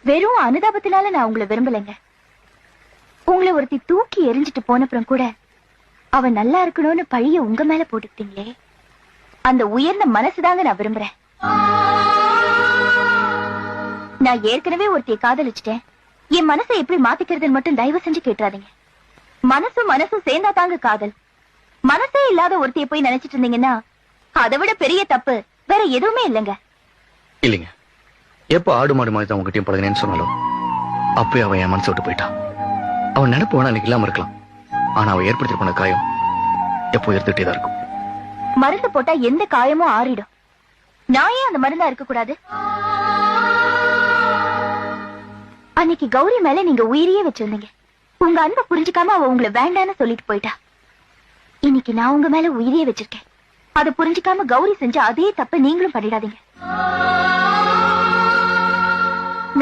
வெறும் அனுதாபத்தினால நான் உங்களை விரும்பலைங்க. உங்களை ஒருத்தி தூக்கி எரிஞ்சிட்டு போனப்புறம் கூட அவன் நல்லா இருக்கணும்னு பழிய உங்க மேல போட்டுக்கிட்டீங்களே, அந்த உயர்ந்த மனசுதாங்க நான் விரும்புறேன். நான் ஏற்கனவே ஒருத்திய காதலிச்சிட்டேன். என் மனசை எப்படி மாத்திக்கிறதுன்னு மட்டும் தயவு செஞ்சு கேட்டுறாதீங்க. மனசும் சேர்ந்தா தாங்க காதல். மனசே இல்லாத ஒருத்திய போய் நினைச்சிட்டு இருந்தீங்கன்னா அதை விட பெரிய தப்பு வேற எதுவுமே இல்லைங்க. இல்லைங்க, எப்ப ஆடு மாடு மாதிரி தான் உங்ககிட்டயும் பழகினேன்னு சொன்னாலும் அப்பயே அவன் என் மனசை விட்டு போயிட்டான். அவன் நினைப்பு வேணா எனக்கு இல்லாம இருக்கலாம், ஆனா அவன் ஏற்படுத்தி போன காயம் எப்போ எடுத்துட்டே தான் இருக்கும். மருந்து போட்டா எந்த காயமும் ஆறிடும். நான் ஏன் அந்த மருந்தா இருக்க கூடாது? அன்னைக்கு கௌரி மேல நீங்க உயிரியே வச்சிருந்தீங்க. உங்க அன்பை புரிஞ்சுக்காம அவ உங்களை வேண்டான்னு சொல்லிட்டு போயிட்டா. இன்னைக்கு நான் உங்க மேல உயிரியே வச்சிருக்கேன். அதை புரிஞ்சுக்காம கௌரி செஞ்ச அதே தப்ப நீங்களும் பண்ணிடாதீங்க.